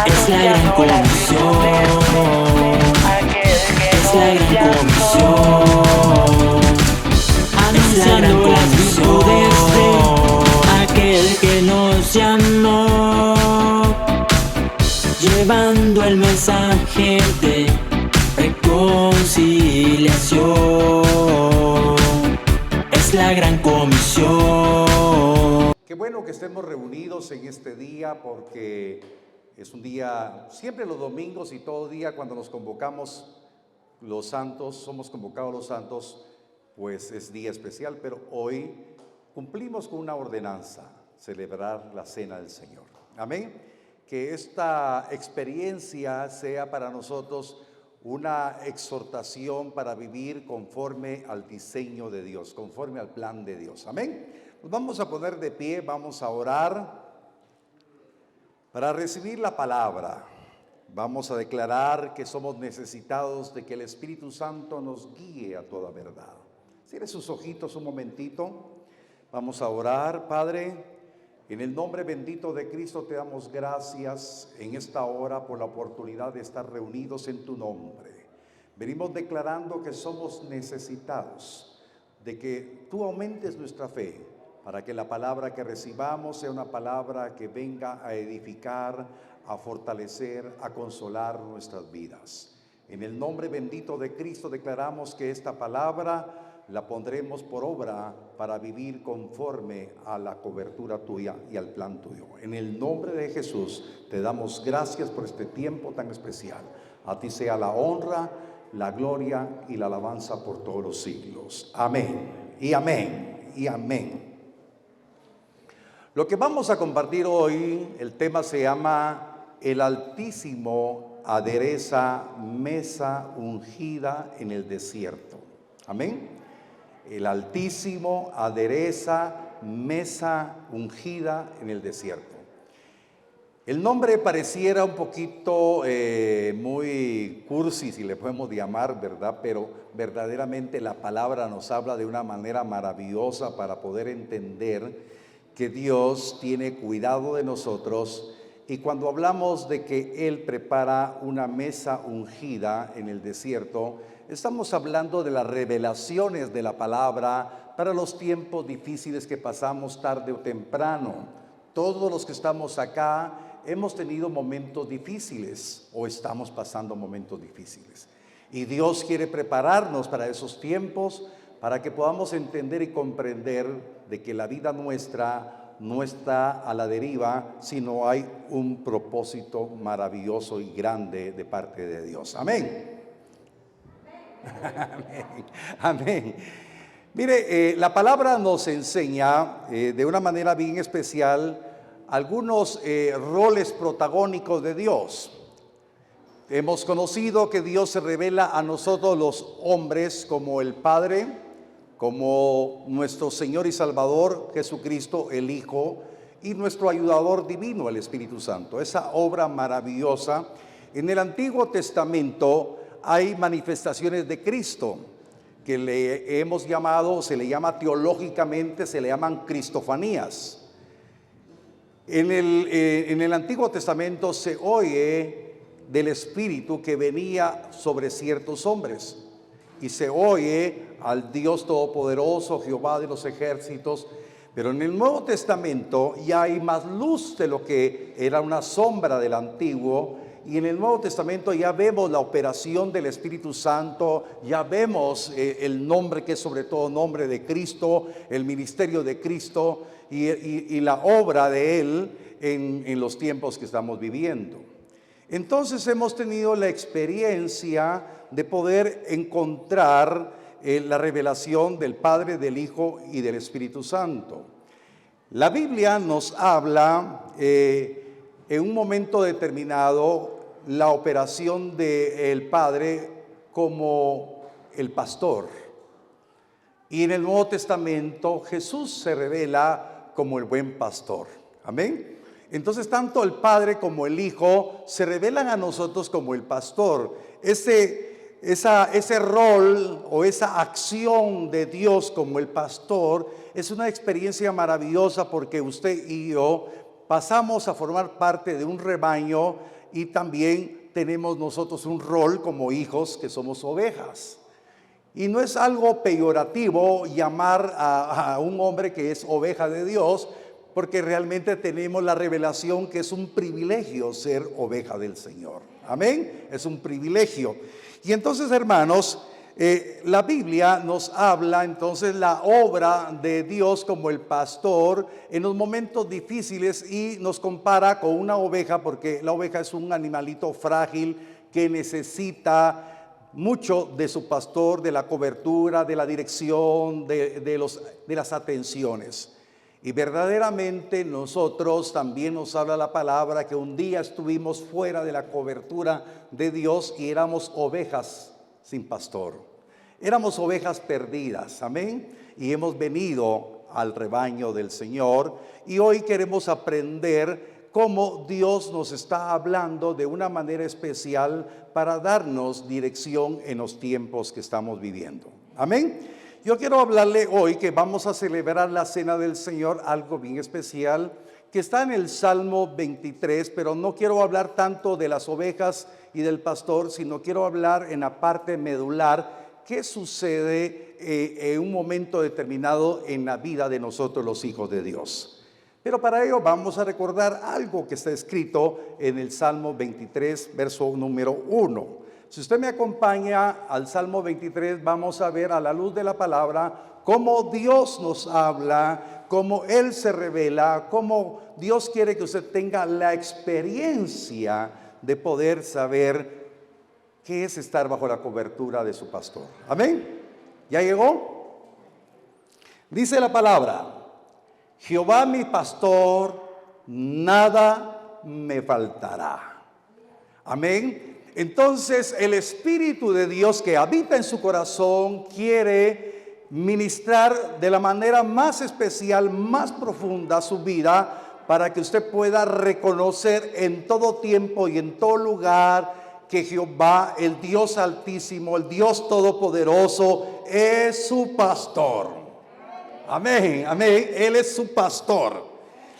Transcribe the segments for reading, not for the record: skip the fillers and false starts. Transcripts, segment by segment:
Es la gran comisión, es la gran comisión, anunciando las virtudes de aquel que nos llamó, llevando el mensaje de reconciliación. Es la gran comisión. Qué bueno que estemos reunidos en este día, porque es un día, siempre los domingos y todo día cuando nos convocamos los santos, somos convocados los santos, pues es día especial, pero hoy cumplimos con una ordenanza, celebrar la cena del Señor. Amén. Que esta experiencia sea para nosotros una exhortación para vivir conforme al diseño de Dios, conforme al plan de Dios. Amén. Nos vamos a poner de pie, vamos a orar para recibir la palabra. Vamos a declarar que somos necesitados de que el Espíritu Santo nos guíe a toda verdad. Cierre sus ojitos un momentito. Vamos a orar. Padre, en el nombre bendito de Cristo te damos gracias en esta hora por la oportunidad de estar reunidos en tu nombre. Venimos declarando que somos necesitados de que tú aumentes nuestra fe, para que la palabra que recibamos sea una palabra que venga a edificar, a fortalecer, a consolar nuestras vidas. En el nombre bendito de Cristo declaramos que esta palabra la pondremos por obra para vivir conforme a la cobertura tuya y al plan tuyo. En el nombre de Jesús te damos gracias por este tiempo tan especial. A ti sea la honra, la gloria y la alabanza por todos los siglos. Amén y amén y amén. Lo que vamos a compartir hoy, el tema se llama El Altísimo adereza mesa ungida en el desierto. Amén. El Altísimo adereza mesa ungida en el desierto. El nombre pareciera un poquito muy cursi, si le podemos llamar, ¿verdad? Pero verdaderamente la palabra nos habla de una manera maravillosa para poder entender que Dios tiene cuidado de nosotros, y cuando hablamos de que Él prepara una mesa ungida en el desierto, estamos hablando de las revelaciones de la palabra para los tiempos difíciles que pasamos tarde o temprano. Todos los que estamos acá hemos tenido momentos difíciles o estamos pasando momentos difíciles. Y Dios quiere prepararnos para esos tiempos, para que podamos entender y comprender de que la vida nuestra no está a la deriva, sino hay un propósito maravilloso y grande de parte de Dios. Amén. Amén. Amén. Mire, la palabra nos enseña de una manera bien especial algunos roles protagónicos de Dios. Hemos conocido que Dios se revela a nosotros los hombres como el Padre, como nuestro Señor y Salvador Jesucristo, el Hijo, y nuestro ayudador divino, el Espíritu Santo. Esa obra maravillosa. En el Antiguo Testamento hay manifestaciones de Cristo que le hemos llamado, se le llama teológicamente, se le llaman cristofanías. En el Antiguo Testamento se oye del Espíritu que venía sobre ciertos hombres, y se oye al Dios Todopoderoso, Jehová de los ejércitos. Pero en el Nuevo Testamento ya hay más luz de lo que era una sombra del Antiguo, y en el Nuevo Testamento ya vemos la operación del Espíritu Santo, ya vemos el nombre que es sobre todo nombre de Cristo, el ministerio de Cristo y la obra de Él en los tiempos que estamos viviendo. Entonces hemos tenido la experiencia de poder encontrar la revelación del Padre, del Hijo y del Espíritu Santo. La Biblia nos habla en un momento determinado la operación del Padre como el pastor. Y en el Nuevo Testamento Jesús se revela como el buen pastor. Amén. Entonces tanto el Padre como el Hijo se revelan a nosotros como el pastor. Ese rol o esa acción de Dios como el pastor es una experiencia maravillosa, porque usted y yo pasamos a formar parte de un rebaño y también tenemos nosotros un rol como hijos que somos ovejas. Y no es algo peyorativo llamar a un hombre que es oveja de Dios, porque realmente tenemos la revelación que es un privilegio ser oveja del Señor. Amén, es un privilegio. Y entonces, hermanos, la Biblia nos habla entonces la obra de Dios como el pastor en los momentos difíciles y nos compara con una oveja, porque la oveja es un animalito frágil que necesita mucho de su pastor, de la cobertura, de la dirección, de las atenciones. Y verdaderamente nosotros también nos habla la palabra que un día estuvimos fuera de la cobertura de Dios y éramos ovejas sin pastor. Éramos ovejas perdidas, amén. Y hemos venido al rebaño del Señor y hoy queremos aprender cómo Dios nos está hablando de una manera especial para darnos dirección en los tiempos que estamos viviendo. Amén. Yo quiero hablarle hoy que vamos a celebrar la Cena del Señor, algo bien especial, que está en el Salmo 23, pero no quiero hablar tanto de las ovejas y del pastor, sino quiero hablar en la parte medular, qué sucede en un momento determinado en la vida de nosotros los hijos de Dios. Pero para ello vamos a recordar algo que está escrito en el Salmo 23, verso número 1. Si usted me acompaña al Salmo 23, vamos a ver a la luz de la palabra cómo Dios nos habla, cómo Él se revela, cómo Dios quiere que usted tenga la experiencia de poder saber qué es estar bajo la cobertura de su pastor. Amén. ¿Ya llegó? Dice la palabra: Jehová mi pastor, nada me faltará. Amén. Entonces el Espíritu de Dios que habita en su corazón quiere ministrar de la manera más especial, más profunda su vida, para que usted pueda reconocer en todo tiempo y en todo lugar que Jehová, el Dios Altísimo, el Dios Todopoderoso, es su pastor. Amén, amén. Él es su pastor.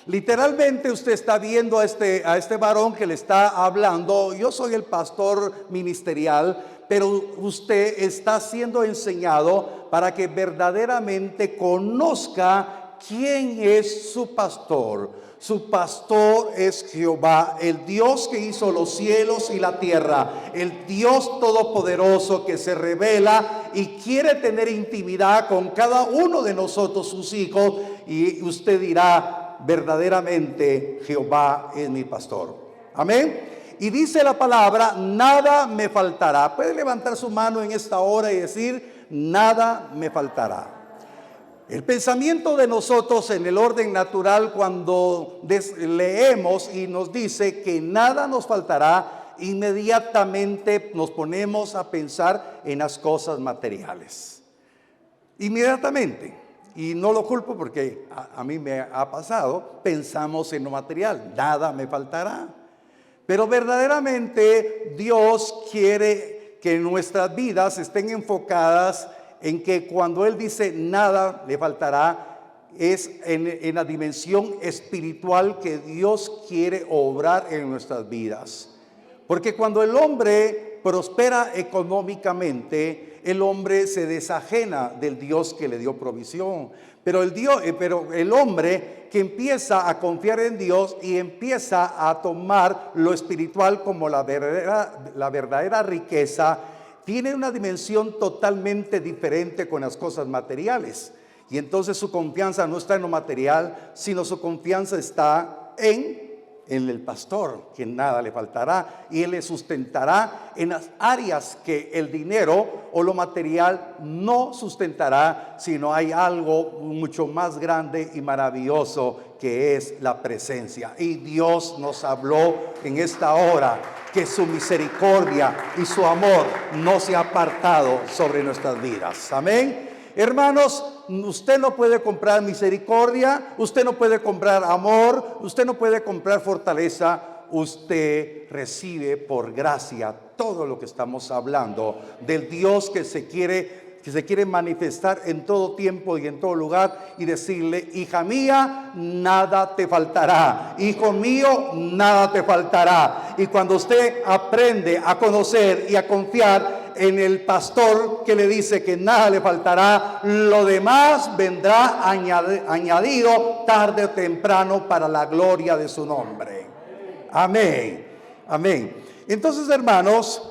Literalmente usted está viendo a este varón que le está hablando. Yo soy el pastor ministerial, pero usted está siendo enseñado para que verdaderamente conozca quién es su pastor. Su pastor es Jehová, el Dios que hizo los cielos y la tierra, el Dios todopoderoso que se revela y quiere tener intimidad con cada uno de nosotros, sus hijos. Y usted dirá: verdaderamente Jehová es mi pastor. Amén. Y dice la palabra: nada me faltará. Puede levantar su mano en esta hora y decir: nada me faltará. El pensamiento de nosotros en el orden natural, cuando leemos y nos dice que nada nos faltará, inmediatamente nos ponemos a pensar en las cosas materiales. Inmediatamente. Y no lo culpo porque a mí me ha pasado, pensamos en lo material, nada me faltará. Pero verdaderamente Dios quiere que nuestras vidas estén enfocadas en que cuando Él dice nada le faltará, es en la dimensión espiritual que Dios quiere obrar en nuestras vidas. Porque cuando el hombre prospera económicamente, el hombre se desajena del Dios que le dio provisión. Pero el hombre que empieza a confiar en Dios y empieza a tomar lo espiritual como la verdadera riqueza, tiene una dimensión totalmente diferente con las cosas materiales. Y entonces su confianza no está en lo material, sino su confianza está en el pastor, que nada le faltará, y Él le sustentará en las áreas que el dinero o lo material no sustentará, sino hay algo mucho más grande y maravilloso que es la presencia. Y Dios nos habló en esta hora que su misericordia y su amor no se ha apartado sobre nuestras vidas. Amén. Hermanos, usted no puede comprar misericordia, usted no puede comprar amor, usted no puede comprar fortaleza. Usted recibe por gracia todo lo que estamos hablando del Dios que se quiere que se quiere manifestar en todo tiempo y en todo lugar y decirle: hija mía, nada te faltará, hijo mío, nada te faltará. Y cuando usted aprende a conocer y a confiar en el pastor que le dice que nada le faltará, lo demás vendrá añadido tarde o temprano para la gloria de su nombre. Amén, amén. Entonces, hermanos,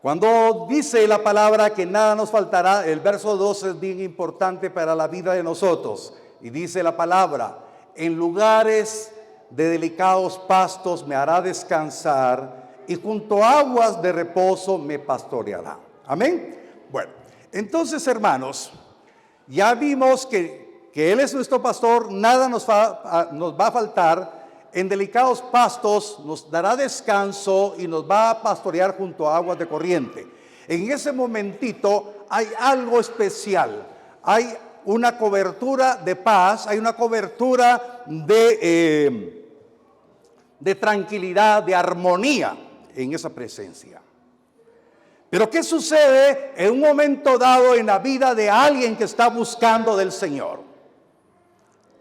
cuando dice la palabra que nada nos faltará, el verso 2 es bien importante para la vida de nosotros. Y dice la palabra: en lugares de delicados pastos me hará descansar, y junto a aguas de reposo me pastoreará. Amén. Bueno, entonces, hermanos, ya vimos que Él es nuestro pastor, nada nos va a faltar. En delicados pastos nos dará descanso y nos va a pastorear junto a aguas de corriente. En ese momentito hay algo especial. Hay una cobertura de paz, hay una cobertura de tranquilidad, de armonía en esa presencia. Pero ¿qué sucede en un momento dado en la vida de alguien que está buscando del Señor?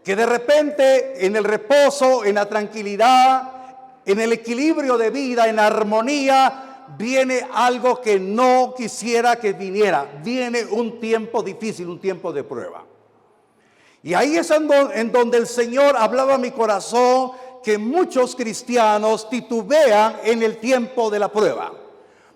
Que de repente en el reposo, en la tranquilidad, en el equilibrio de vida, en la armonía, viene algo que no quisiera que viniera. Viene un tiempo difícil, un tiempo de prueba. Y ahí es en donde el Señor hablaba a mi corazón que muchos cristianos titubean en el tiempo de la prueba.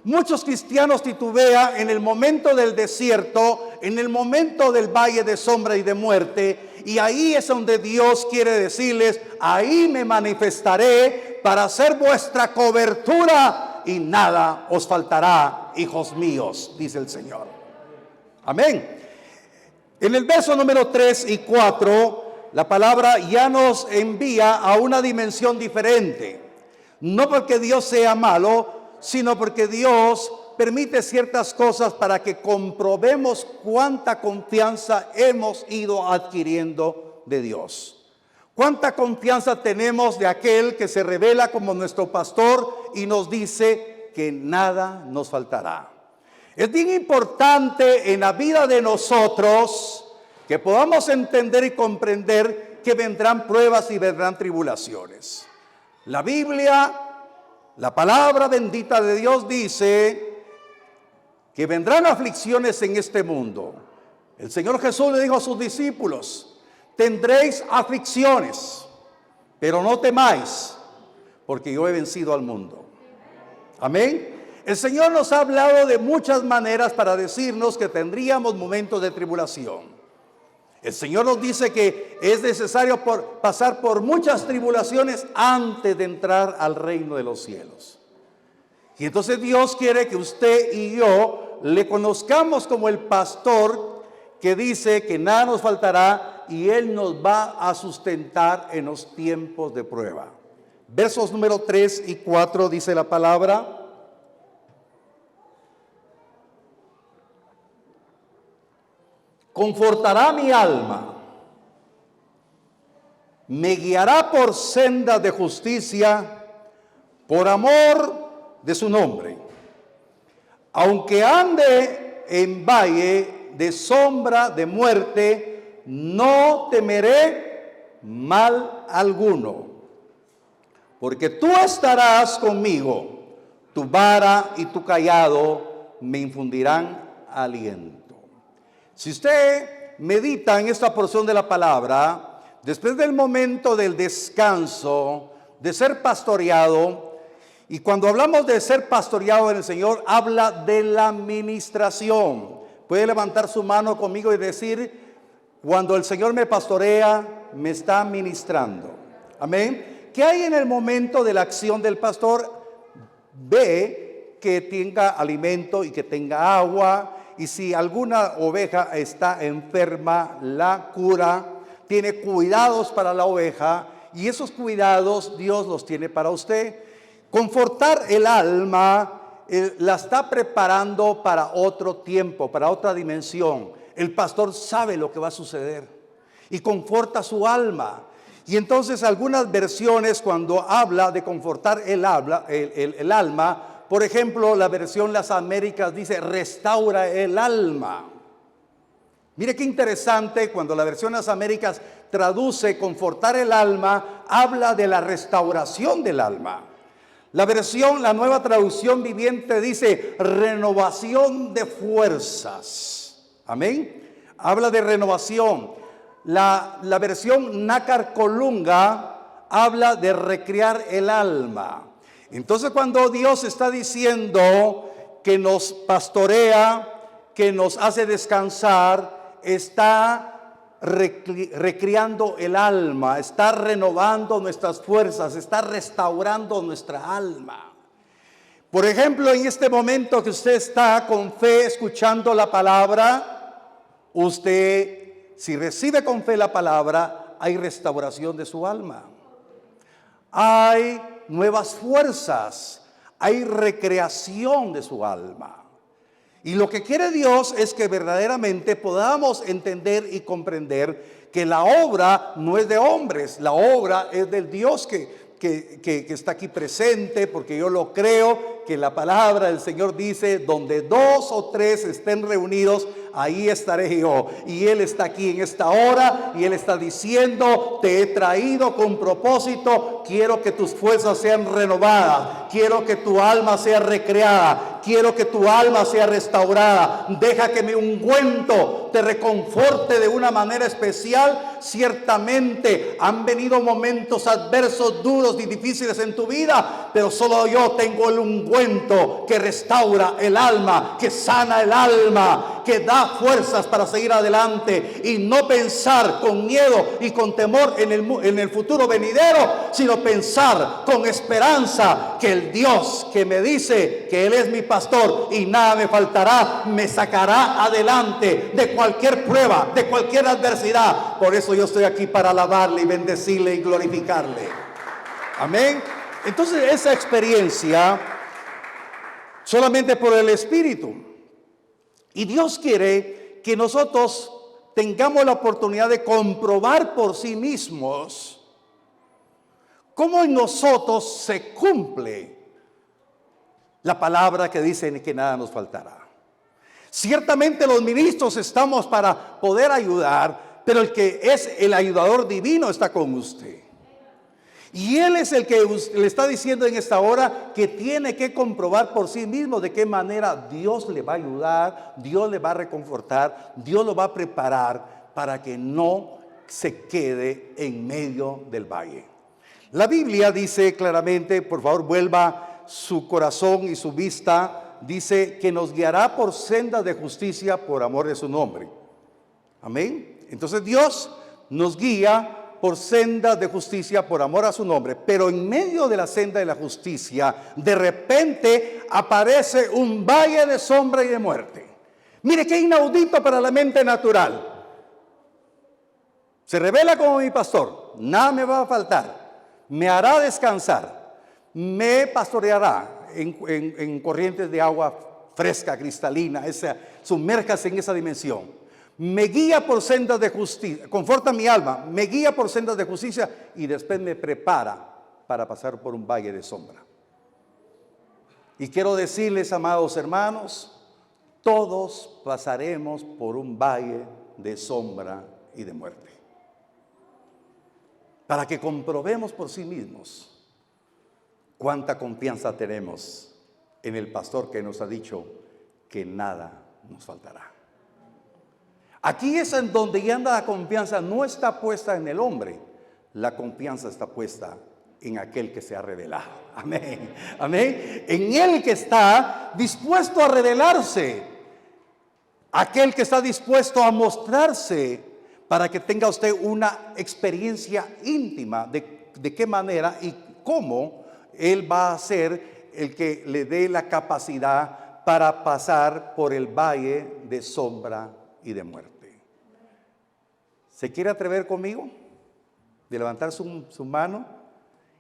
Muchos cristianos titubean en el momento del desierto, en el momento del valle de sombra y de muerte. Y ahí es donde Dios quiere decirles: ahí me manifestaré para ser vuestra cobertura y nada os faltará, hijos míos, dice el Señor. Amén. En el verso número 3 y 4, la palabra ya nos envía a una dimensión diferente. No porque Dios sea malo, sino porque Dios permite ciertas cosas para que comprobemos cuánta confianza hemos ido adquiriendo de Dios. Cuánta confianza tenemos de aquel que se revela como nuestro pastor y nos dice que nada nos faltará. Es bien importante en la vida de nosotros que podamos entender y comprender que vendrán pruebas y vendrán tribulaciones. La Biblia, la palabra bendita de Dios dice que vendrán aflicciones en este mundo. El Señor Jesús le dijo a sus discípulos: tendréis aflicciones, pero no temáis, porque yo he vencido al mundo. Amén. El Señor nos ha hablado de muchas maneras para decirnos que tendríamos momentos de tribulación. El Señor nos dice que es necesario pasar por muchas tribulaciones antes de entrar al reino de los cielos. Y entonces Dios quiere que usted y yo le conozcamos como el pastor que dice que nada nos faltará y Él nos va a sustentar en los tiempos de prueba. Versos número 3 y 4 dice la palabra: confortará mi alma, me guiará por sendas de justicia, por amor de su nombre. Aunque ande en valle de sombra de muerte, no temeré mal alguno, porque tú estarás conmigo, tu vara y tu cayado me infundirán aliento. Si usted medita en esta porción de la palabra, después del momento del descanso, de ser pastoreado, y cuando hablamos de ser pastoreado en el Señor, habla de la ministración. Puede levantar su mano conmigo y decir: cuando el Señor me pastorea, me está ministrando. Amén. ¿Qué hay en el momento de la acción del pastor? Ve que tenga alimento y que tenga agua. Y si alguna oveja está enferma, la cura, tiene cuidados para la oveja, y esos cuidados Dios los tiene para usted. Confortar el alma la está preparando para otro tiempo, para otra dimensión. El pastor sabe lo que va a suceder y conforta su alma. Y entonces algunas versiones, cuando habla de confortar el alma, Por ejemplo, la versión Las Américas dice restaura el alma. Mire qué interesante, cuando la versión Las Américas traduce confortar el alma, habla de la restauración del alma. La nueva traducción viviente dice renovación de fuerzas. Amén. Habla de renovación. La versión Nácar Colunga habla de recrear el alma. Entonces, cuando Dios está diciendo que nos pastorea, que nos hace descansar, está recreando el alma, está renovando nuestras fuerzas, está restaurando nuestra alma. Por ejemplo, en este momento que usted está con fe escuchando la palabra, usted, si recibe con fe la palabra, hay restauración de su alma. Hay nuevas fuerzas, hay recreación de su alma. Y lo que quiere Dios es que verdaderamente podamos entender y comprender que la obra no es de hombres, la obra es del Dios que está aquí presente, porque yo lo creo, que la palabra del Señor dice, donde 2 o 3 estén reunidos, ahí estaré yo. Y Él está aquí en esta hora y Él está diciendo, te he traído con propósito, quiero que tus fuerzas sean renovadas, quiero que tu alma sea recreada, quiero que tu alma sea restaurada. Deja que mi ungüento te reconforte de una manera especial. Ciertamente han venido momentos adversos, duros y difíciles en tu vida, pero solo yo tengo el ungüento que restaura el alma, que sana el alma, que da fuerzas para seguir adelante y no pensar con miedo y con temor en el futuro venidero, sino pensar con esperanza que el Dios que me dice que Él es mi pastor y nada me faltará, me sacará adelante de cualquier prueba, de cualquier adversidad. Por eso yo estoy aquí para alabarle y bendecirle y glorificarle. Amén. Entonces esa experiencia solamente por el Espíritu. Y Dios quiere que nosotros tengamos la oportunidad de comprobar por sí mismos cómo en nosotros se cumple la palabra que dice que nada nos faltará. Ciertamente los ministros estamos para poder ayudar, pero el que es el ayudador divino está con usted. Y Él es el que le está diciendo en esta hora que tiene que comprobar por sí mismo de qué manera Dios le va a ayudar, Dios le va a reconfortar, Dios lo va a preparar para que no se quede en medio del valle. La Biblia dice claramente, por favor vuelva su corazón y su vista, dice que nos guiará por sendas de justicia por amor de su nombre. Amén. Entonces Dios nos guía por sendas de justicia por amor a su nombre, pero en medio de la senda de la justicia, de repente aparece un valle de sombra y de muerte. Mire qué inaudito para la mente natural. Se revela como mi pastor, nada me va a faltar, me hará descansar, me pastoreará en corrientes de agua fresca, cristalina, sumérjase en esa dimensión. Me guía por sendas de justicia, conforta mi alma, me guía por sendas de justicia y después me prepara para pasar por un valle de sombra. Y quiero decirles, amados hermanos, todos pasaremos por un valle de sombra y de muerte. Para que comprobemos por sí mismos cuánta confianza tenemos en el pastor que nos ha dicho que nada nos faltará. Aquí es en donde ya la confianza no está puesta en el hombre, la confianza está puesta en aquel que se ha revelado. Amén, amén. En el que está dispuesto a revelarse, aquel que está dispuesto a mostrarse para que tenga usted una experiencia íntima de qué manera y cómo Él va a ser el que le dé la capacidad para pasar por el valle de sombra y de muerte. ¿Se quiere atrever conmigo? De levantar su mano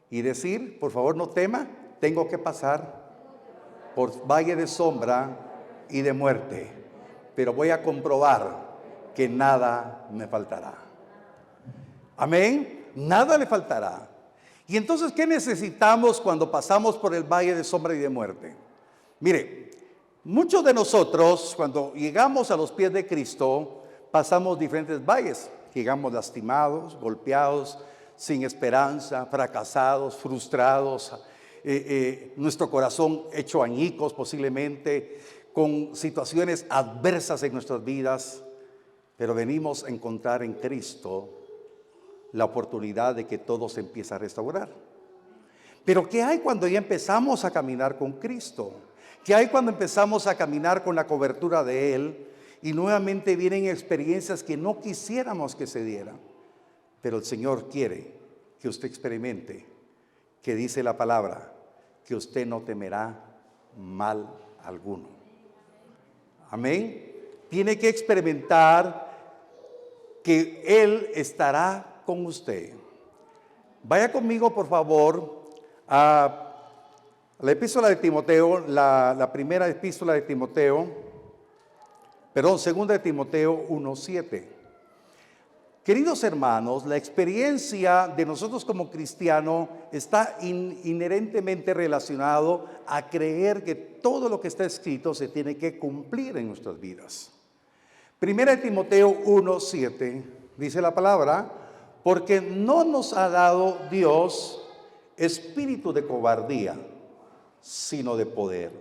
y decir, por favor no tema, tengo que pasar por valle de sombra y de muerte, pero voy a comprobar que nada me faltará. Amén, nada le faltará. Y entonces, ¿qué necesitamos cuando pasamos por el valle de sombra y de muerte? Mire, muchos de nosotros cuando llegamos a los pies de Cristo pasamos diferentes valles. Llegamos lastimados, golpeados, sin esperanza, fracasados, frustrados, nuestro corazón hecho añicos posiblemente, con situaciones adversas en nuestras vidas, pero venimos a encontrar en Cristo la oportunidad de que todo se empiece a restaurar. Pero ¿qué hay cuando ya empezamos a caminar con Cristo? ¿Qué hay cuando empezamos a caminar con la cobertura de Él? Y nuevamente vienen experiencias que no quisiéramos que se dieran. Pero el Señor quiere que usted experimente, que dice la palabra, que usted no temerá mal alguno. Amén. Tiene que experimentar que Él estará con usted. Vaya conmigo, por favor, a la epístola de Timoteo, la primera epístola de Timoteo. Segunda de Timoteo 1:7. Queridos hermanos, la experiencia de nosotros como cristianos está inherentemente relacionado a creer que todo lo que está escrito se tiene que cumplir en nuestras vidas. Primera de Timoteo 1:7 dice la palabra, porque no nos ha dado Dios espíritu de cobardía, sino de poder,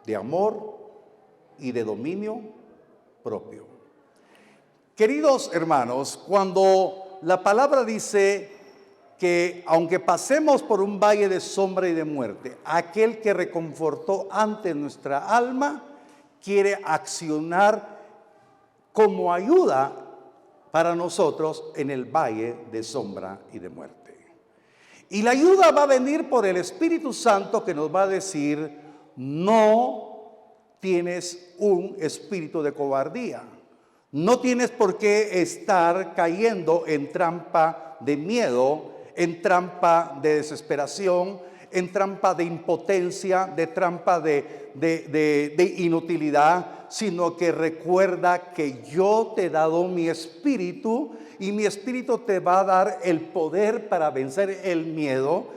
de amor y de dominio propio. Queridos hermanos, cuando la palabra dice que aunque pasemos por un valle de sombra y de muerte, aquel que reconfortó ante nuestra alma quiere accionar como ayuda para nosotros en el valle de sombra y de muerte. Y la ayuda va a venir por el Espíritu Santo, que nos va a decir: no tienes un espíritu de cobardía. No tienes por qué estar cayendo en trampa de miedo, en trampa de desesperación, en trampa de impotencia, de trampa de inutilidad, sino que recuerda que yo te he dado mi espíritu y mi espíritu te va a dar el poder para vencer el miedo.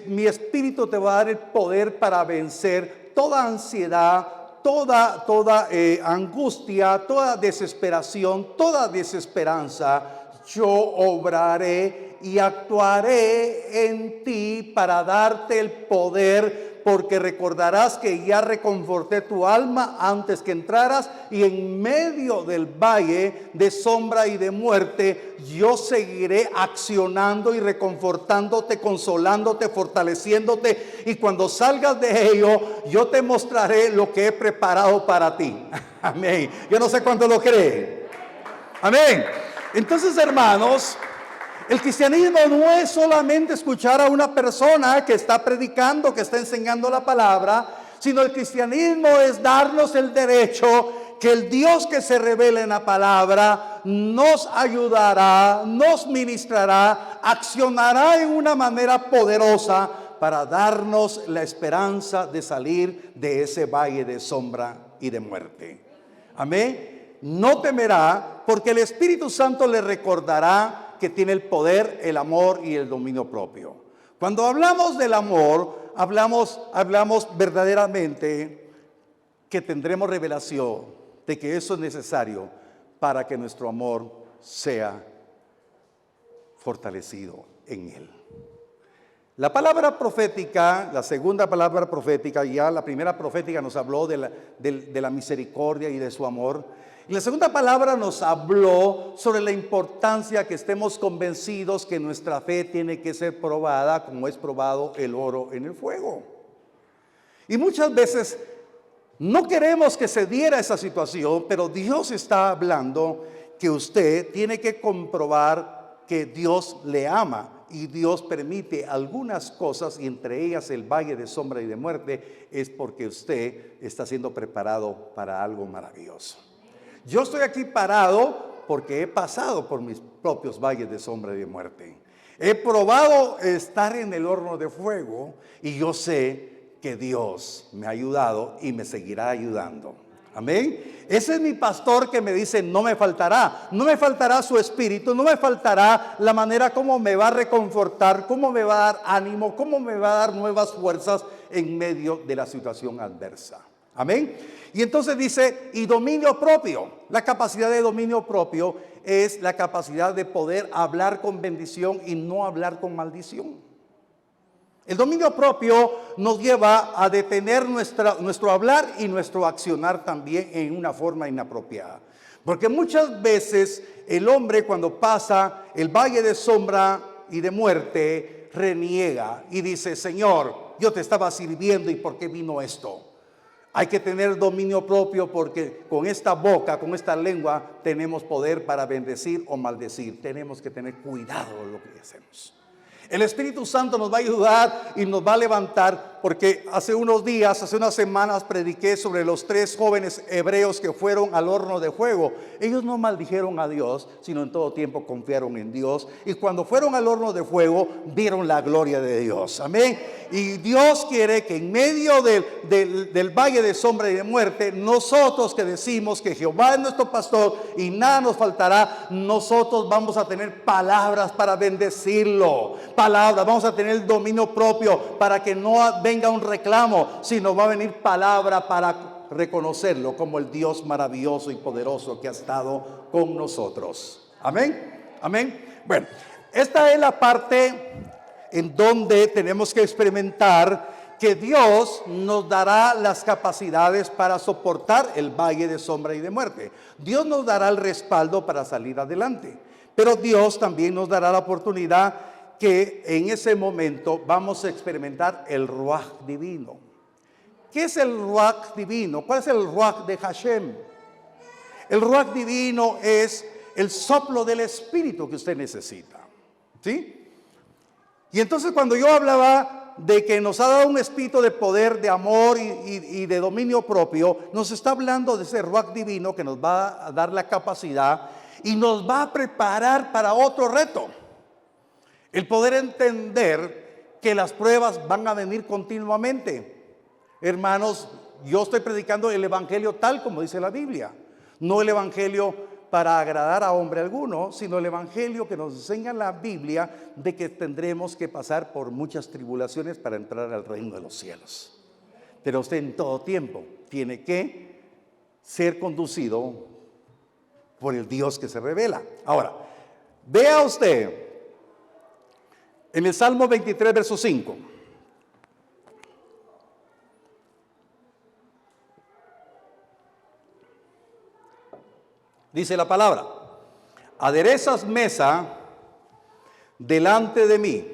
Mi espíritu te va a dar el poder para vencer toda ansiedad, toda angustia, toda desesperación, toda desesperanza. Yo obraré y actuaré en ti para darte el poder, porque recordarás que ya reconforté tu alma antes que entraras, y en medio del valle de sombra y de muerte yo seguiré accionando y reconfortándote, consolándote, fortaleciéndote, y cuando salgas de ello yo te mostraré lo que he preparado para ti. Amén. Yo no sé cuánto lo creen. Amén. Entonces, hermanos, el cristianismo no es solamente escuchar a una persona que está predicando, que está enseñando la palabra, sino el cristianismo es darnos el derecho que el Dios que se revela en la palabra nos ayudará, nos ministrará, accionará en una manera poderosa para darnos la esperanza de salir de ese valle de sombra y de muerte. Amén. No temerá, porque el Espíritu Santo le recordará que tiene el poder, el amor y el dominio propio. Cuando hablamos del amor, hablamos verdaderamente que tendremos revelación de que eso es necesario para que nuestro amor sea fortalecido en Él. La palabra profética, la segunda palabra profética, ya la primera profética nos habló de la misericordia y de su amor. Y la segunda palabra nos habló sobre la importancia que estemos convencidos que nuestra fe tiene que ser probada como es probado el oro en el fuego. Y muchas veces no queremos que se diera esa situación, pero Dios está hablando que usted tiene que comprobar que Dios le ama, y Dios permite algunas cosas, y entre ellas el valle de sombra y de muerte, es porque usted está siendo preparado para algo maravilloso. Yo estoy aquí parado porque he pasado por mis propios valles de sombra y de muerte. He probado estar en el horno de fuego, y yo sé que Dios me ha ayudado y me seguirá ayudando. Amén. Ese es mi pastor que me dice, no me faltará. No me faltará su espíritu, no me faltará la manera como me va a reconfortar, cómo me va a dar ánimo, cómo me va a dar nuevas fuerzas en medio de la situación adversa. Amén. Y entonces dice, y dominio propio. La capacidad de dominio propio es la capacidad de poder hablar con bendición y no hablar con maldición. El dominio propio nos lleva a detener nuestro hablar y nuestro accionar también en una forma inapropiada. Porque muchas veces el hombre, cuando pasa el valle de sombra y de muerte, reniega y dice, Señor, yo te estaba sirviendo, ¿y por qué vino esto? Hay que tener dominio propio, porque con esta boca, con esta lengua, tenemos poder para bendecir o maldecir. Tenemos que tener cuidado de lo que hacemos. El Espíritu Santo nos va a ayudar y nos va a levantar, porque hace unos días, hace unas semanas, prediqué sobre los 3 jóvenes hebreos que fueron al horno de fuego. Ellos no maldijeron a Dios, sino en todo tiempo confiaron en Dios. Y cuando fueron al horno de fuego, vieron la gloria de Dios. Amén. Y Dios quiere que en medio del valle de sombra y de muerte, nosotros que decimos que Jehová es nuestro pastor y nada nos faltará, nosotros vamos a tener palabras para bendecirlo. Palabras, vamos a tener el dominio propio para que no venga un reclamo, sino va a venir palabra para reconocerlo como el Dios maravilloso y poderoso que ha estado con nosotros. Amén. Amén. Bueno, esta es la parte en donde tenemos que experimentar que Dios nos dará las capacidades para soportar el valle de sombra y de muerte. Dios nos dará el respaldo para salir adelante, pero Dios también nos dará la oportunidad que en ese momento vamos a experimentar el Ruach divino. ¿Qué es el Ruach divino? ¿Cuál es el Ruach de Hashem? El Ruach divino es el soplo del Espíritu que usted necesita. ¿Sí? Y entonces cuando yo hablaba de que nos ha dado un espíritu de poder, de amor y de dominio propio, nos está hablando de ese Ruach divino que nos va a dar la capacidad y nos va a preparar para otro reto. El poder entender que las pruebas van a venir continuamente. Hermanos, yo estoy predicando el evangelio tal como dice la Biblia. No el evangelio para agradar a hombre alguno, sino el evangelio que nos enseña la Biblia de que tendremos que pasar por muchas tribulaciones para entrar al reino de los cielos. Pero usted en todo tiempo tiene que ser conducido por el Dios que se revela. Ahora, vea usted en el Salmo 23, verso 5. Dice la palabra: aderezas mesa delante de mí,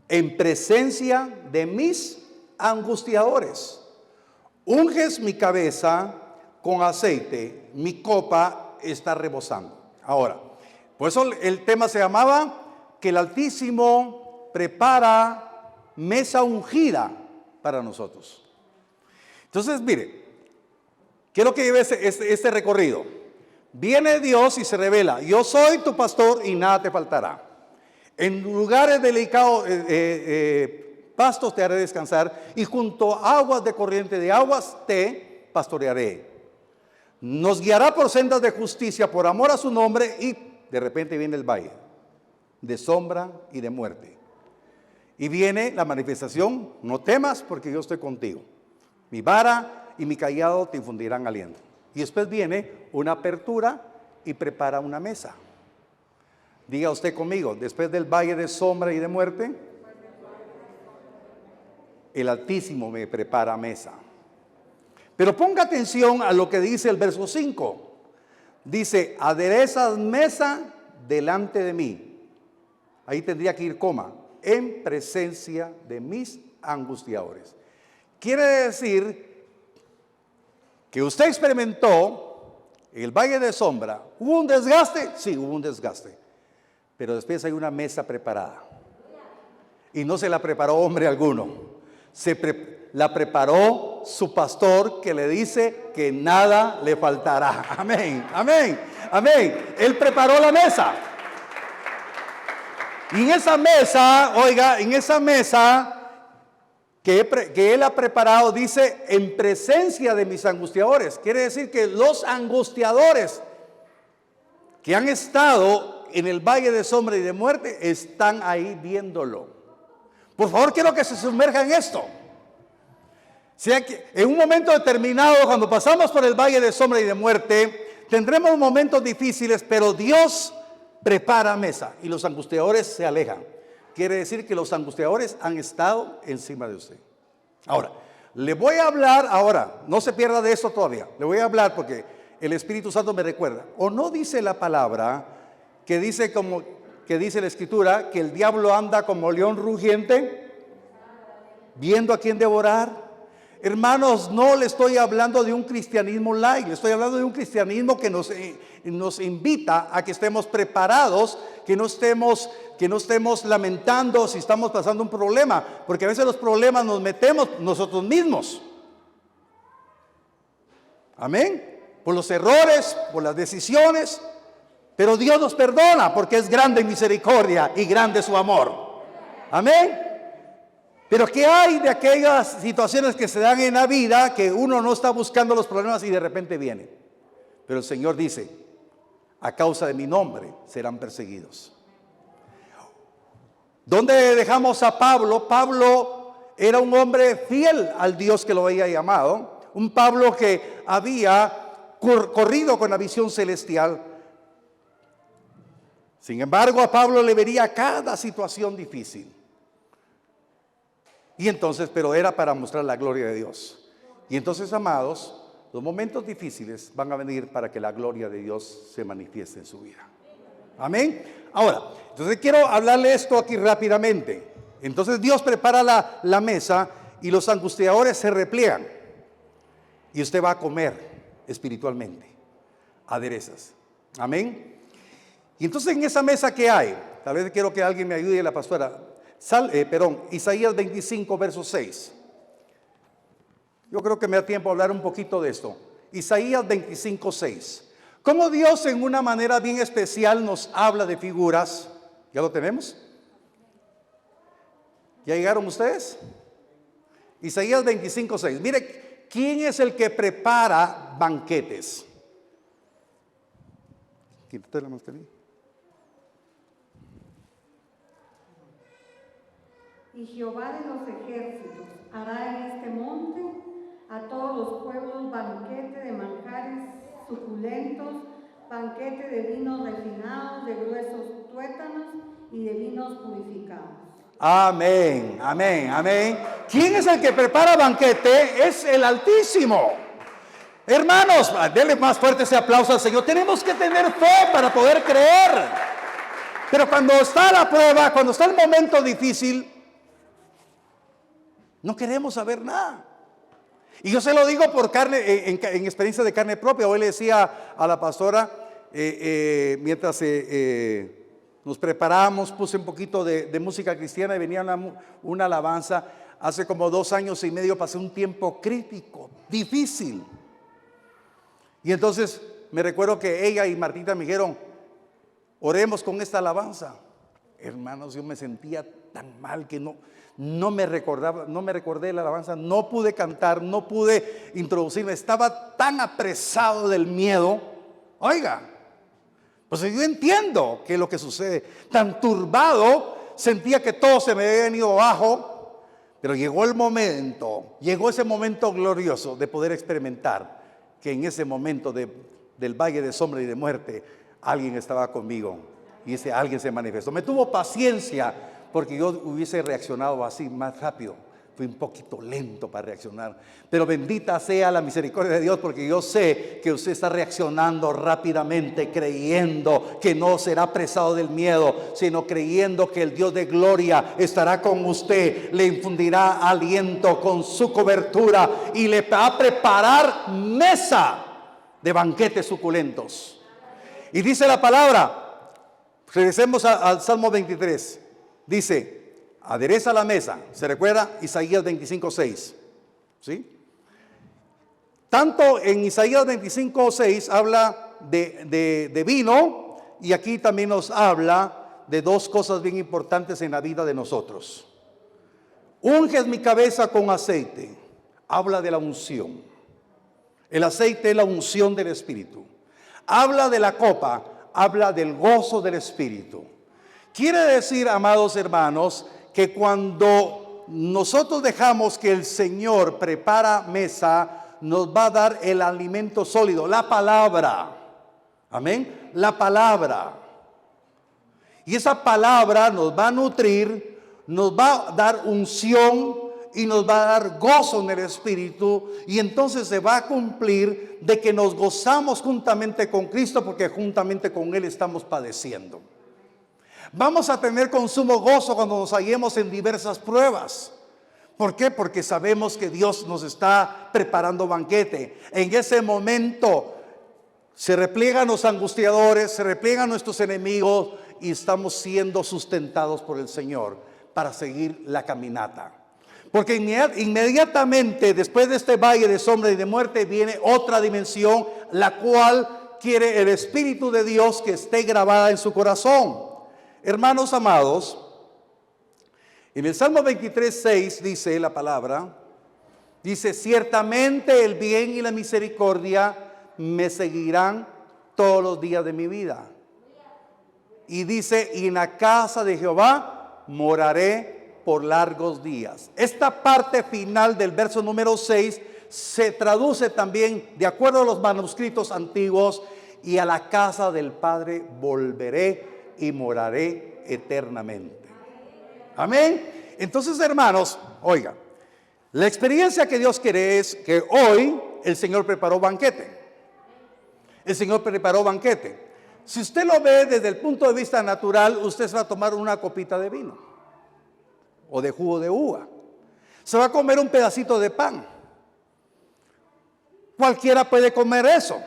en presencia de mis angustiadores. Unges mi cabeza con aceite, mi copa está rebosando. Ahora, por eso el tema se llamaba que el Altísimo prepara mesa ungida para nosotros. Entonces, mire, ¿qué es lo que lleva este recorrido? Viene Dios y se revela: yo soy tu pastor y nada te faltará. En lugares delicados, pastos te haré descansar, y junto a aguas de corriente de aguas te pastorearé. Nos guiará por sendas de justicia por amor a su nombre. Y de repente viene el valle de sombra y de muerte. Y viene la manifestación: no temas, porque yo estoy contigo. Mi vara y mi callado te infundirán aliento. Y después viene una apertura y prepara una mesa. Diga usted conmigo: después del valle de sombra y de muerte, el Altísimo me prepara mesa. Pero ponga atención a lo que dice el verso 5. Dice: aderezas mesa delante de mí. Ahí tendría que ir coma: en presencia de mis angustiadores. Quiere decir que usted experimentó el valle de sombra. ¿Hubo un desgaste? Sí, hubo un desgaste. Pero después hay una mesa preparada. Y no se la preparó hombre alguno. La preparó su pastor, que le dice que nada le faltará. Amén, amén, amén. Él preparó la mesa. Y en esa mesa, oiga, en esa mesa que Él ha preparado, dice, en presencia de mis angustiadores. Quiere decir que los angustiadores que han estado en el valle de sombra y de muerte están ahí viéndolo. Por favor, quiero que se sumerja en esto. Sea que en un momento determinado, cuando pasamos por el valle de sombra y de muerte, tendremos momentos difíciles, pero Dios prepara mesa y los angustiadores se alejan. Quiere decir que los angustiadores han estado encima de usted. Ahora, le voy a hablar ahora, no se pierda de esto todavía. Le voy a hablar porque el Espíritu Santo me recuerda. ¿O no dice la palabra que dice la Escritura que el diablo anda como león rugiente, viendo a quién devorar? Hermanos, no le estoy hablando de un cristianismo light, le estoy hablando de un cristianismo que nos invita a que estemos preparados, que no estemos lamentando si estamos pasando un problema, porque a veces los problemas nos metemos nosotros mismos. Amén. Por los errores, por las decisiones, pero Dios nos perdona porque es grande en misericordia y grande su amor. Amén. Pero ¿qué hay de aquellas situaciones que se dan en la vida que uno no está buscando los problemas y de repente vienen? Pero el Señor dice, a causa de mi nombre serán perseguidos. ¿Dónde dejamos a Pablo? Pablo era un hombre fiel al Dios que lo había llamado. Un Pablo que había corrido con la visión celestial. Sin embargo, a Pablo le vería cada situación difícil. Y entonces, pero era para mostrar la gloria de Dios. Y entonces, amados, los momentos difíciles van a venir para que la gloria de Dios se manifieste en su vida. Amén. Ahora, entonces quiero hablarle esto aquí rápidamente. Entonces Dios prepara la mesa y los angustiadores se repliegan. Y usted va a comer espiritualmente aderezas. Amén. Y entonces en esa mesa que hay, tal vez quiero que alguien me ayude, la pastora. Isaías 25, verso 6. Yo creo que me da tiempo a hablar un poquito de esto. Isaías 25, 6. Cómo Dios en una manera bien especial nos habla de figuras. ¿Ya lo tenemos? ¿Ya llegaron ustedes? Isaías 25, 6. Mire, ¿quién es el que prepara banquetes? Quítate la mascarilla. Y Jehová de los ejércitos hará en este monte a todos los pueblos banquete de manjares suculentos, banquete de vinos refinados, de gruesos tuétanos y de vinos purificados. Amén, amén, amén. ¿Quién es el que prepara banquete? Es el Altísimo. Hermanos, denle más fuerte ese aplauso al Señor. Tenemos que tener fe para poder creer. Pero cuando está la prueba, cuando está el momento difícil, no queremos saber nada. Y yo se lo digo por en experiencia de carne propia. Hoy le decía a la pastora, mientras nos preparamos, puse un poquito de música cristiana y venía una alabanza. Hace como 2 años y medio pasé un tiempo crítico, difícil. Y entonces me recuerdo que ella y Martita me dijeron, oremos con esta alabanza. Hermanos, yo me sentía tan mal que no me recordé la alabanza, no pude cantar, no pude introducirme, estaba tan apresado del miedo. Oiga, pues yo entiendo que es lo que sucede, tan turbado, sentía que todo se me había venido abajo, pero llegó ese momento glorioso de poder experimentar que en ese momento del valle de sombra y de muerte, alguien estaba conmigo y ese alguien se manifestó. Me tuvo paciencia porque yo hubiese reaccionado así más rápido. Fui un poquito lento para reaccionar. Pero bendita sea la misericordia de Dios, porque yo sé que usted está reaccionando rápidamente, creyendo que no será apresado del miedo, sino creyendo que el Dios de gloria estará con usted, le infundirá aliento con su cobertura y le va a preparar mesa de banquetes suculentos. Y dice la palabra, regresemos al Salmo 23. Dice, adereza la mesa. ¿Se recuerda? Isaías 25, 6. ¿Sí? Tanto en Isaías 25, 6 habla de vino, y aquí también nos habla de 2 cosas bien importantes en la vida de nosotros. Unges mi cabeza con aceite. Habla de la unción. El aceite es la unción del Espíritu. Habla de la copa. Habla del gozo del Espíritu. Quiere decir, amados hermanos, que cuando nosotros dejamos que el Señor prepara mesa, nos va a dar el alimento sólido, la palabra. Amén. La palabra. Y esa palabra nos va a nutrir, nos va a dar unción y nos va a dar gozo en el Espíritu. Y entonces se va a cumplir de que nos gozamos juntamente con Cristo, porque juntamente con Él estamos padeciendo. Vamos a tener con sumo gozo cuando nos hallemos en diversas pruebas. ¿Por qué? Porque sabemos que Dios nos está preparando banquete. En ese momento se repliegan los angustiadores, se repliegan nuestros enemigos y estamos siendo sustentados por el Señor para seguir la caminata. Porque inmediatamente después de este valle de sombra y de muerte viene otra dimensión, la cual quiere el Espíritu de Dios que esté grabada en su corazón. Hermanos amados, en el Salmo 23:6 dice la palabra, dice: ciertamente el bien y la misericordia me seguirán todos los días de mi vida. Y dice: y en la casa de Jehová moraré por largos días. Esta parte final del verso número 6 se traduce también, de acuerdo a los manuscritos antiguos: y a la casa del Padre volveré y moraré eternamente. Amén. Entonces, hermanos, oiga, la experiencia que Dios quiere es que hoy el Señor preparó banquete. El Señor preparó banquete. Si usted lo ve desde el punto de vista natural, usted se va a tomar una copita de vino o de jugo de uva. Se va a comer un pedacito de pan. Cualquiera puede comer eso.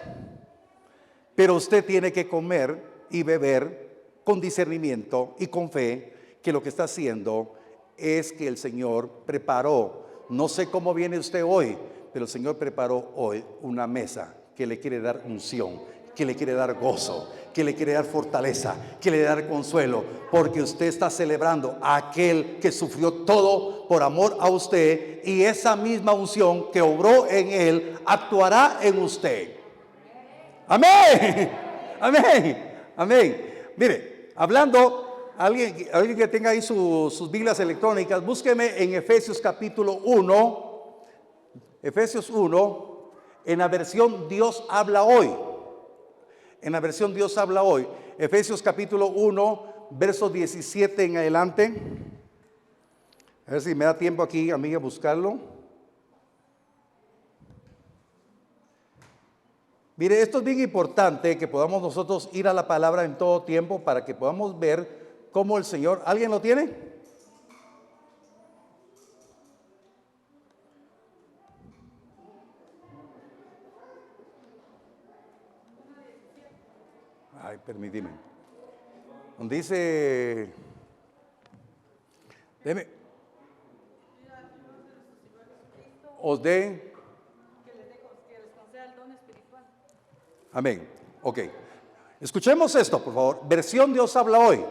Pero usted tiene que comer y beber con discernimiento y con fe, que lo que está haciendo es que el Señor preparó. No sé cómo viene usted hoy, pero el Señor preparó hoy una mesa que le quiere dar unción, que le quiere dar gozo, que le quiere dar fortaleza, que le quiere dar consuelo, porque usted está celebrando a aquel que sufrió todo por amor a usted, y esa misma unción que obró en él actuará en usted. Amén. Amén. Amén. Mire, hablando, alguien que tenga ahí sus Biblias electrónicas, búsqueme en Efesios capítulo 1, Efesios 1, en la versión Dios habla hoy. En la versión Dios habla hoy. Efesios capítulo 1, verso 17 en adelante. A ver si me da tiempo aquí, amiga, buscarlo. Mire, esto es bien importante, que podamos nosotros ir a la palabra en todo tiempo para que podamos ver cómo el Señor. ¿Alguien lo tiene? Ay, permíteme. Donde dice, deme, os dé, que les conceda el don espiritual. Amén. Ok. Escuchemos esto, por favor. Versión Dios habla hoy.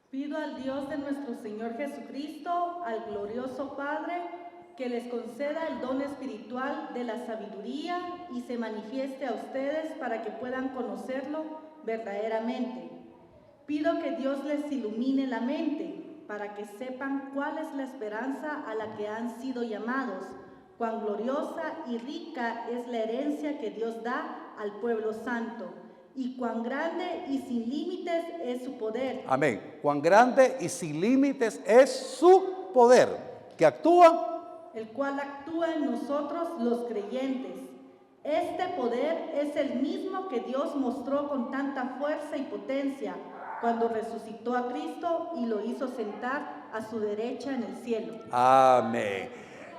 Pido al Dios de nuestro Señor Jesucristo, al glorioso Padre, que les conceda el don espiritual de la sabiduría y se manifieste a ustedes para que puedan conocerlo verdaderamente. Pido que Dios les ilumine la mente para que sepan cuál es la esperanza a la que han sido llamados, cuán gloriosa y rica es la herencia que Dios da al pueblo santo, y cuán grande y sin límites es su poder. Amén. Cuán grande y sin límites es su poder, que actúa, el cual actúa en nosotros los creyentes. Este poder es el mismo que Dios mostró con tanta fuerza y potencia cuando resucitó a Cristo y lo hizo sentar a su derecha en el cielo. Amén.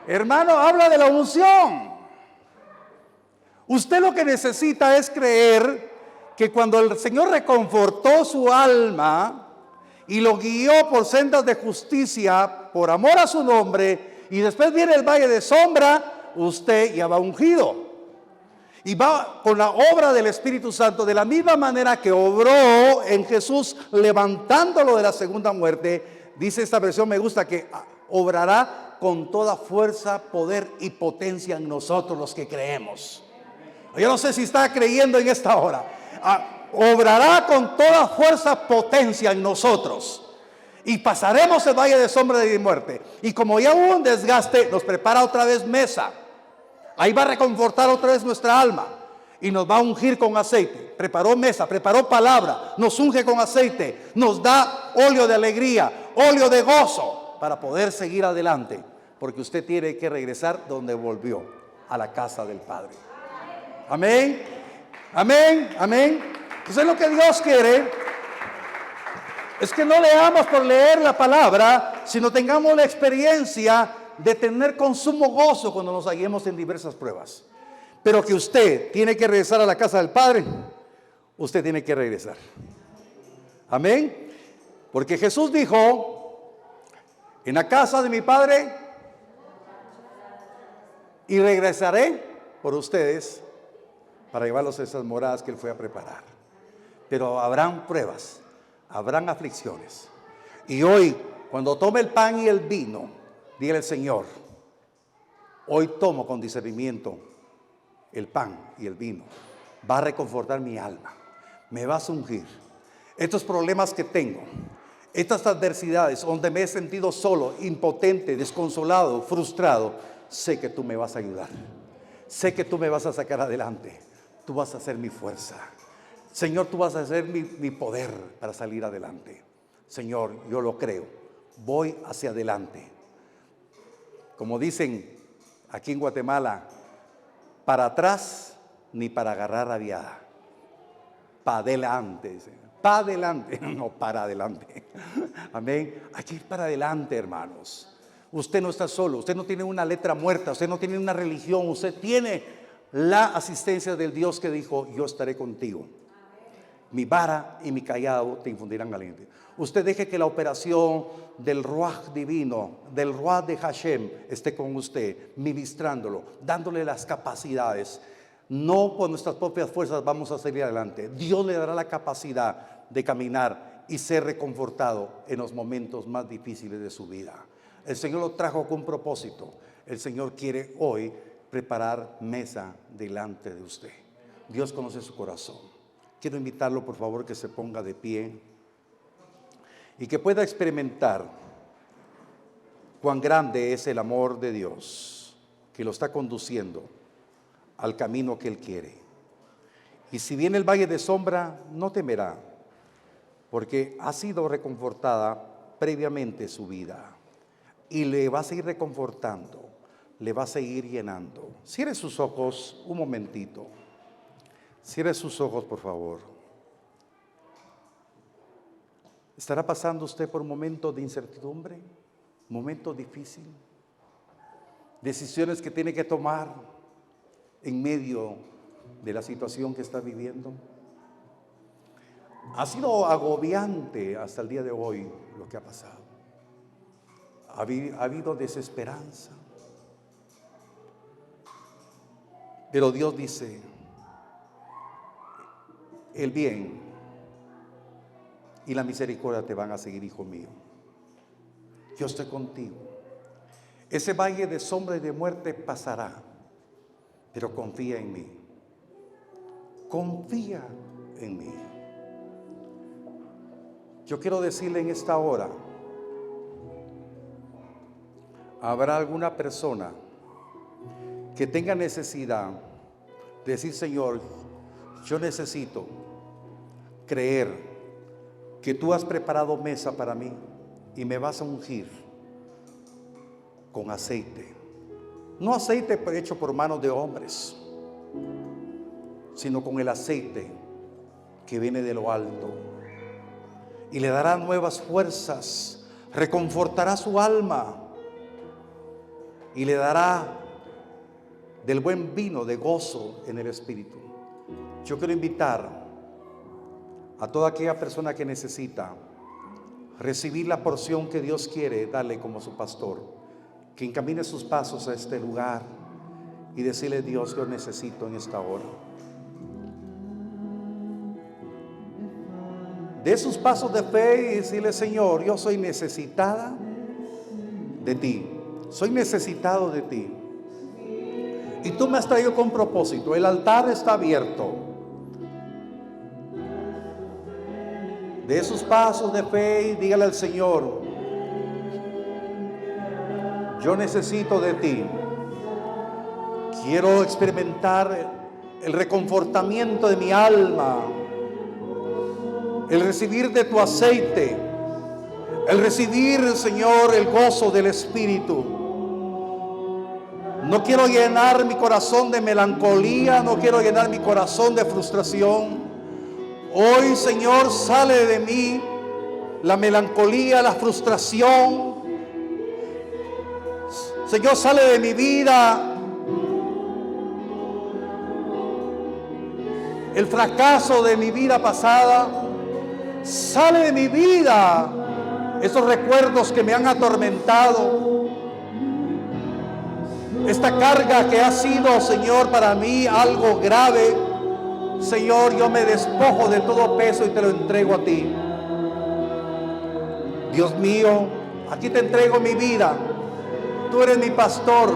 Hermano, habla de la unción. Usted lo que necesita es creer que cuando el Señor reconfortó su alma y lo guió por sendas de justicia por amor a su nombre, y después viene el valle de sombra, usted ya va ungido y va con la obra del Espíritu Santo, de la misma manera que obró en Jesús levantándolo de la segunda muerte. Dice esta versión, me gusta, que obrará con toda fuerza, poder y potencia en nosotros los que creemos. Yo no sé si está creyendo en esta hora. Obrará con toda fuerza, potencia en nosotros. Y pasaremos el valle de sombra de muerte. Y como ya hubo un desgaste, nos prepara otra vez mesa. Ahí va a reconfortar otra vez nuestra alma. Y nos va a ungir con aceite. Preparó mesa, preparó palabra. Nos unge con aceite. Nos da óleo de alegría, óleo de gozo, para poder seguir adelante. Porque usted tiene que regresar donde volvió, a la casa del Padre. Amén, amén, amén. Entonces lo que Dios quiere es que no leamos por leer la palabra, sino tengamos la experiencia de tener con sumo gozo cuando nos hallemos en diversas pruebas. Pero que usted tiene que regresar a la casa del Padre, usted tiene que regresar. Amén. Porque Jesús dijo: en la casa de mi Padre, y regresaré por ustedes para llevarlos a esas moradas que Él fue a preparar. Pero habrán pruebas, habrán aflicciones. Y hoy, cuando tome el pan y el vino, dígale al Señor: hoy tomo con discernimiento el pan y el vino. Va a reconfortar mi alma, me va a ungir. Estos problemas que tengo, estas adversidades donde me he sentido solo, impotente, desconsolado, frustrado, sé que tú me vas a ayudar. Sé que tú me vas a sacar adelante. Tú vas a ser mi fuerza. Señor, tú vas a ser mi poder para salir adelante. Señor, yo lo creo. Voy hacia adelante. Como dicen aquí en Guatemala, para atrás ni para agarrar rabiada. Para adelante. Para adelante, no para adelante. Amén. Hay que ir para adelante, hermanos. Usted no está solo. Usted no tiene una letra muerta. Usted no tiene una religión. Usted tiene la asistencia del Dios que dijo: yo estaré contigo. Mi vara y mi callado te infundirán aliento. Usted deje que la operación del Ruaj divino, del Ruaj de Hashem, esté con usted, ministrándolo, dándole las capacidades. No por nuestras propias fuerzas vamos a salir adelante. Dios le dará la capacidad de caminar y ser reconfortado en los momentos más difíciles de su vida. El Señor lo trajo con un propósito. El Señor quiere hoy preparar mesa delante de usted. Dios conoce su corazón. Quiero invitarlo, por favor, que se ponga de pie y que pueda experimentar cuán grande es el amor de Dios, que lo está conduciendo al camino que Él quiere. Y si viene el valle de sombra, no temerá, porque ha sido reconfortada previamente su vida, y le va a seguir reconfortando, le va a seguir llenando. Cierre sus ojos un momentito. Cierre sus ojos, por favor. ¿Estará pasando usted por un momento de incertidumbre? ¿Momento difícil? ¿Decisiones que tiene que tomar en medio de la situación que está viviendo? Ha sido agobiante hasta el día de hoy lo que ha pasado. Ha habido desesperanza. Pero Dios dice: el bien y la misericordia te van a seguir, hijo mío. Yo estoy contigo. Ese valle de sombra y de muerte pasará, pero confía en mí. Confía en mí. Yo quiero decirle en esta hora: habrá alguna persona que tenga necesidad de decir: Señor, yo necesito creer que tú has preparado mesa para mí y me vas a ungir con aceite. No aceite hecho por manos de hombres, sino con el aceite que viene de lo alto. Y le dará nuevas fuerzas, reconfortará su alma y le dará del buen vino de gozo en el espíritu. Yo quiero invitar a toda aquella persona que necesita recibir la porción que Dios quiere darle como su pastor, que encamine sus pasos a este lugar y decirle: Dios, yo necesito en esta hora. De sus pasos de fe y decirle: Señor, yo soy necesitada, de ti. Soy necesitado de ti. Y tú me has traído con propósito. El altar está abierto. De sus pasos de fe y dígale al Señor: yo necesito de ti. Quiero experimentar el reconfortamiento de mi alma, el recibir de tu aceite, el recibir, Señor, el gozo del Espíritu. No quiero llenar mi corazón de melancolía, no quiero llenar mi corazón de frustración. Hoy, Señor, sale de mí la melancolía, la frustración. Señor, sale de mi vida el fracaso de mi vida pasada. Sale de mi vida esos recuerdos que me han atormentado. Esta carga que ha sido, Señor, para mí algo grave. Señor, yo me despojo de todo peso y te lo entrego a ti. Dios mío, aquí te entrego mi vida. Tú eres mi pastor.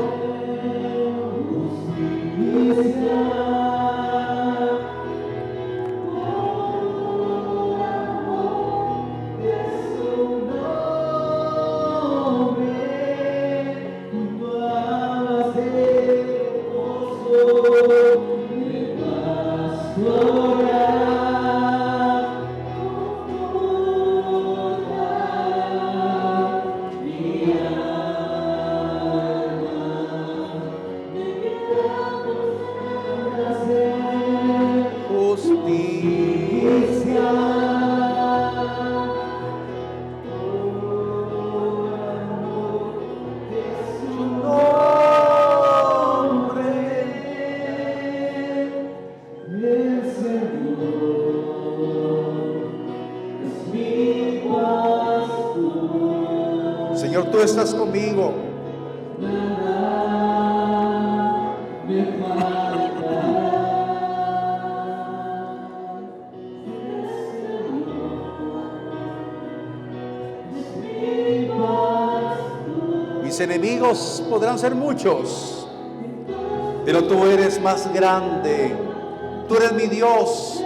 Señor, tú estás conmigo. Mis enemigos podrán ser muchos, pero tú eres más grande. Tú eres mi Dios.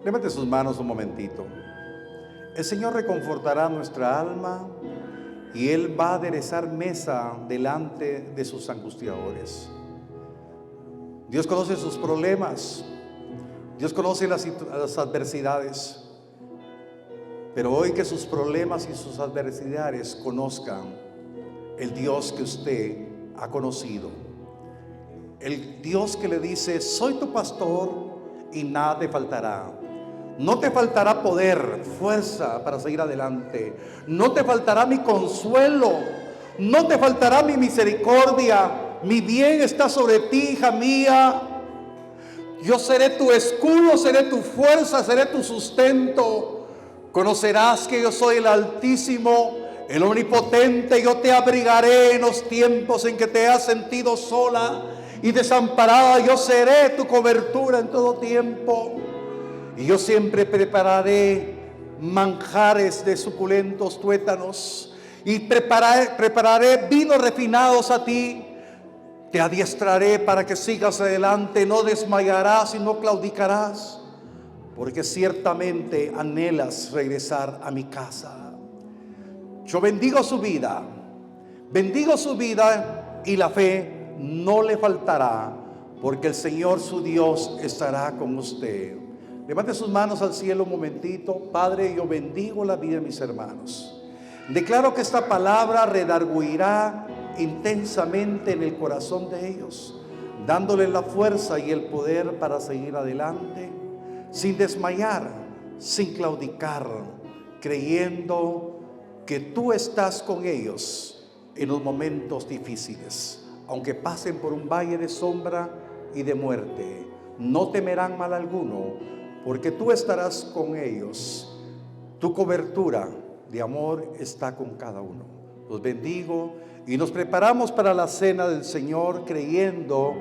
Levante sus manos un momentito. El Señor reconfortará nuestra alma y Él va a aderezar mesa delante de sus angustiadores. Dios conoce sus problemas, Dios conoce las adversidades, pero hoy que sus problemas y sus adversidades conozcan el Dios que usted ha conocido, el Dios que le dice: soy tu pastor y nada te faltará. No te faltará poder, fuerza para seguir adelante. No te faltará mi consuelo. No te faltará mi misericordia. Mi bien está sobre ti, hija mía. Yo seré tu escudo, seré tu fuerza, seré tu sustento. Conocerás que yo soy el Altísimo, el Omnipotente. Yo te abrigaré en los tiempos en que te has sentido sola y desamparada. Yo seré tu cobertura en todo tiempo. Y yo siempre prepararé manjares de suculentos tuétanos y prepararé vinos refinados a ti. Te adiestraré para que sigas adelante, no desmayarás y no claudicarás, porque ciertamente anhelas regresar a mi casa. Yo bendigo su vida y la fe no le faltará, porque el Señor su Dios estará con usted. Levante sus manos al cielo un momentito. Padre, yo bendigo la vida de mis hermanos. Declaro que esta palabra redarguirá intensamente en el corazón de ellos, dándoles la fuerza y el poder para seguir adelante, sin desmayar, sin claudicar, creyendo que tú estás con ellos en los momentos difíciles. Aunque pasen por un valle de sombra y de muerte, no temerán mal alguno, porque tú estarás con ellos. Tu cobertura de amor está con cada uno. Los bendigo y nos preparamos para la cena del Señor creyendo,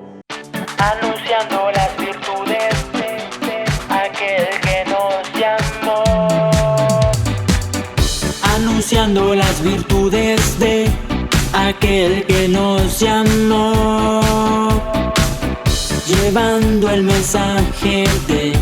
anunciando las virtudes de aquel que nos llamó. Anunciando las virtudes de aquel que nos llamó. Llevando el mensaje de